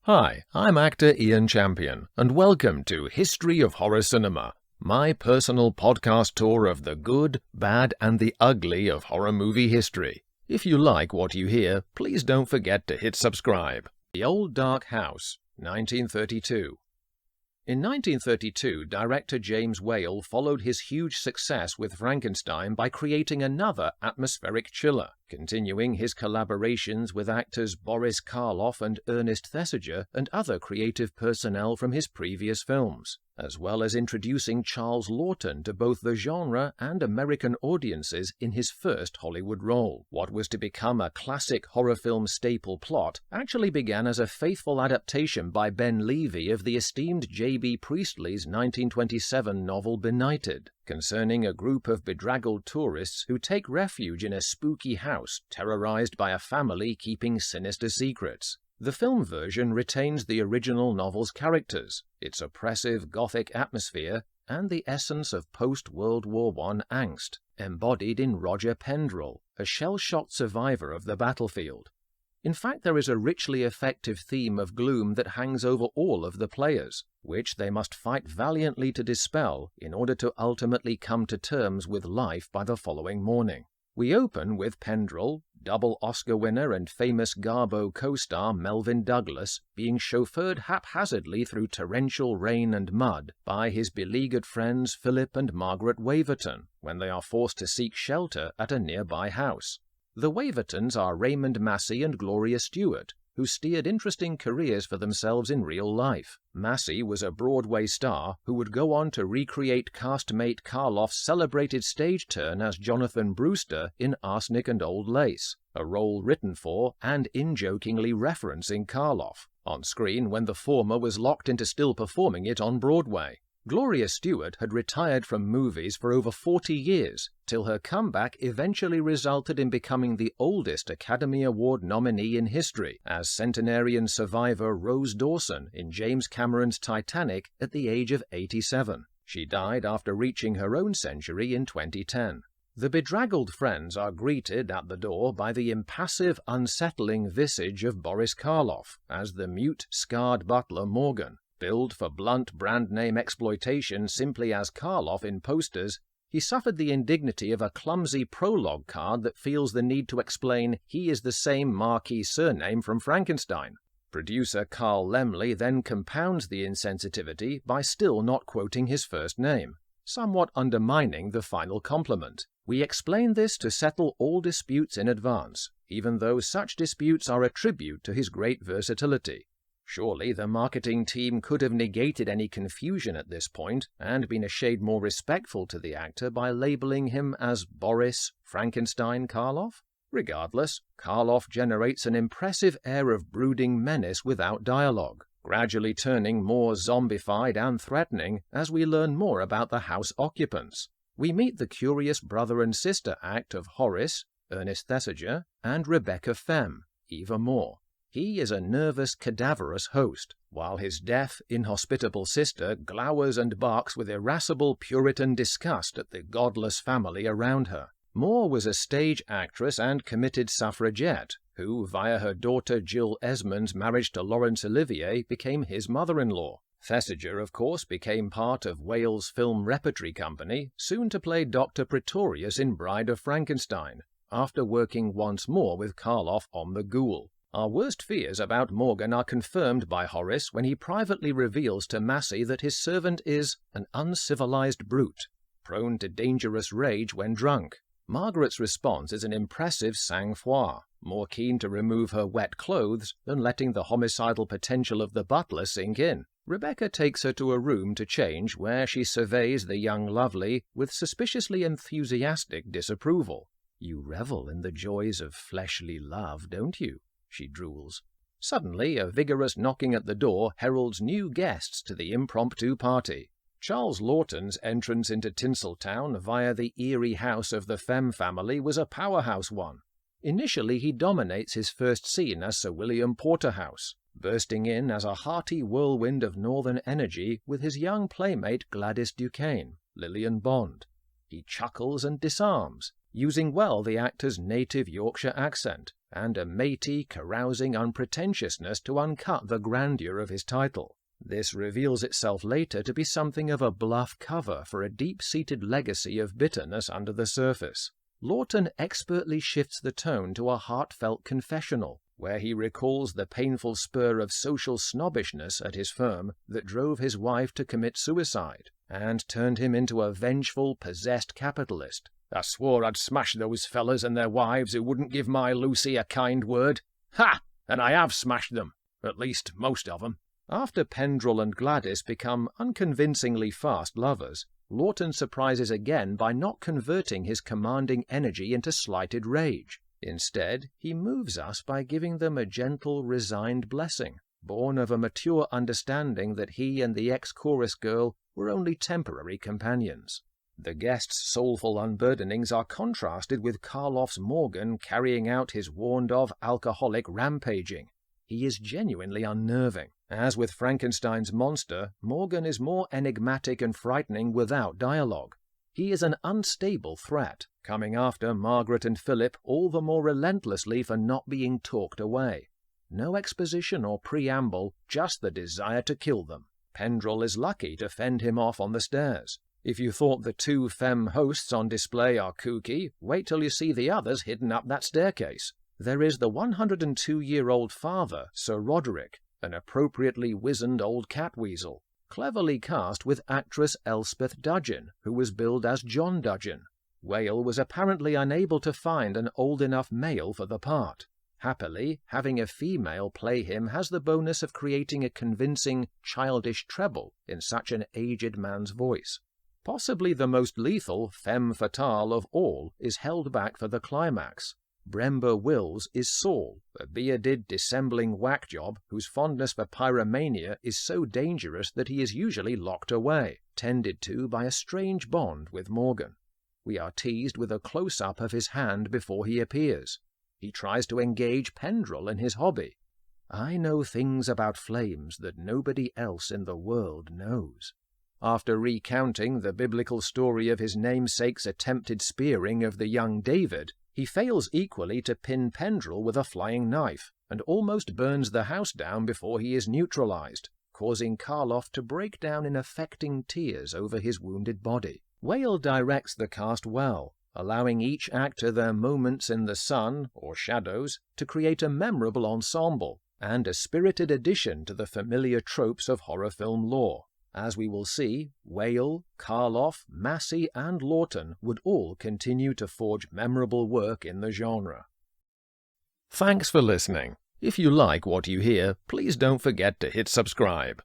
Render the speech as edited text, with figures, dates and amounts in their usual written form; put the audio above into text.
Hi, I'm actor Ian Champion, and welcome to History of Horror Cinema, my personal podcast tour of the good, bad, and the ugly of horror movie history. If you like what you hear, please don't forget to hit subscribe. The Old Dark House, 1932. In 1932, director James Whale followed his huge success with Frankenstein by creating another atmospheric chiller, continuing his collaborations with actors Boris Karloff and Ernest Thesiger and other creative personnel from his previous films, as well as introducing Charles Laughton to both the genre and American audiences in his first Hollywood role. What was to become a classic horror film staple plot actually began as a faithful adaptation by Ben Levy of the esteemed J.B. Priestley's 1927 novel Benighted, concerning a group of bedraggled tourists who take refuge in a spooky house terrorized by a family keeping sinister secrets. The film version retains the original novel's characters, its oppressive Gothic atmosphere, and the essence of post-World War I angst, embodied in Roger Pendrell, a shell-shocked survivor of the battlefield. In fact, there is a richly effective theme of gloom that hangs over all of the players, which they must fight valiantly to dispel in order to ultimately come to terms with life by the following morning. We open with Pendrell, double Oscar winner and famous Garbo co-star Melvyn Douglas, being chauffeured haphazardly through torrential rain and mud by his beleaguered friends Philip and Margaret Waverton when they are forced to seek shelter at a nearby house. The Wavertons are Raymond Massey and Gloria Stewart, who steered interesting careers for themselves in real life. Massey was a Broadway star who would go on to recreate castmate Karloff's celebrated stage turn as Jonathan Brewster in Arsenic and Old Lace, a role written for and in-jokingly referencing Karloff, on screen when the former was locked into still performing it on Broadway. Gloria Stewart had retired from movies for over 40 years, till her comeback eventually resulted in becoming the oldest Academy Award nominee in history as centenarian survivor Rose Dawson in James Cameron's Titanic at the age of 87. She died after reaching her own century in 2010. The bedraggled friends are greeted at the door by the impassive, unsettling visage of Boris Karloff as the mute, scarred butler Morgan. Billed for blunt brand-name exploitation simply as Karloff in posters, he suffered the indignity of a clumsy prologue card that feels the need to explain he is the same marquee surname from Frankenstein. Producer Carl Laemmle then compounds the insensitivity by still not quoting his first name, somewhat undermining the final compliment. We explain this to settle all disputes in advance, even though such disputes are a tribute to his great versatility. Surely the marketing team could have negated any confusion at this point and been a shade more respectful to the actor by labeling him as Boris Frankenstein Karloff? Regardless, Karloff generates an impressive air of brooding menace without dialogue, gradually turning more zombified and threatening as we learn more about the house occupants. We meet the curious brother and sister act of Horace, Ernest Thesiger, and Rebecca Femme, Eva Moore. He is a nervous, cadaverous host, while his deaf, inhospitable sister glowers and barks with irascible Puritan disgust at the godless family around her. Moore was a stage actress and committed suffragette, who, via her daughter Jill Esmond's marriage to Laurence Olivier, became his mother-in-law. Thesiger, of course, became part of Wales' film repertory company, soon to play Dr. Pretorius in Bride of Frankenstein, after working once more with Karloff on The Ghoul. Our worst fears about Morgan are confirmed by Horace when he privately reveals to Massey that his servant is an uncivilized brute, prone to dangerous rage when drunk. Margaret's response is an impressive sang-froid, more keen to remove her wet clothes than letting the homicidal potential of the butler sink in. Rebecca takes her to a room to change where she surveys the young lovely with suspiciously enthusiastic disapproval. "You revel in the joys of fleshly love, don't you?" she drools. Suddenly, a vigorous knocking at the door heralds new guests to the impromptu party. Charles Laughton's entrance into Tinseltown via the eerie house of the Femme family was a powerhouse one. Initially, he dominates his first scene as Sir William Porterhouse, bursting in as a hearty whirlwind of northern energy with his young playmate Gladys Duquesne, Lillian Bond. He chuckles and disarms, using well the actor's native Yorkshire accent and a matey, carousing unpretentiousness to uncut the grandeur of his title. This reveals itself later to be something of a bluff cover for a deep-seated legacy of bitterness under the surface. Laughton expertly shifts the tone to a heartfelt confessional, where he recalls the painful spur of social snobbishness at his firm that drove his wife to commit suicide and turned him into a vengeful, possessed capitalist. "I swore I'd smash those fellas and their wives who wouldn't give my Lucy a kind word. Ha! And I have smashed them. At least, most of them." After Pendrell and Gladys become unconvincingly fast lovers, Laughton surprises again by not converting his commanding energy into slighted rage. Instead, he moves us by giving them a gentle, resigned blessing, born of a mature understanding that he and the ex-chorus girl were only temporary companions. The guest's soulful unburdenings are contrasted with Karloff's Morgan carrying out his warned-of alcoholic rampaging. He is genuinely unnerving. As with Frankenstein's monster, Morgan is more enigmatic and frightening without dialogue. He is an unstable threat, coming after Margaret and Philip all the more relentlessly for not being talked away. No exposition or preamble, just the desire to kill them. Pendrell is lucky to fend him off on the stairs. If you thought the two femme hosts on display are kooky, wait till you see the others hidden up that staircase. There is the 102-year-old father, Sir Roderick, an appropriately wizened old catweasel, cleverly cast with actress Elspeth Dudgeon, who was billed as John Dudgeon. Whale was apparently unable to find an old enough male for the part. Happily, having a female play him has the bonus of creating a convincing, childish treble in such an aged man's voice. Possibly the most lethal femme fatale of all is held back for the climax. Brember Wills is Saul, a bearded, dissembling whack-job whose fondness for pyromania is so dangerous that he is usually locked away, tended to by a strange bond with Morgan. We are teased with a close-up of his hand before he appears. He tries to engage Pendrell in his hobby. "I know things about flames that nobody else in the world knows." After recounting the biblical story of his namesake's attempted spearing of the young David, he fails equally to pin Pendrell with a flying knife, and almost burns the house down before he is neutralized, causing Karloff to break down in affecting tears over his wounded body. Whale directs the cast well, allowing each actor their moments in the sun, or shadows, to create a memorable ensemble, and a spirited addition to the familiar tropes of horror film lore. As we will see, Whale, Karloff, Massey and Laughton would all continue to forge memorable work in the genre. Thanks for listening. If you like what you hear, please don't forget to hit subscribe.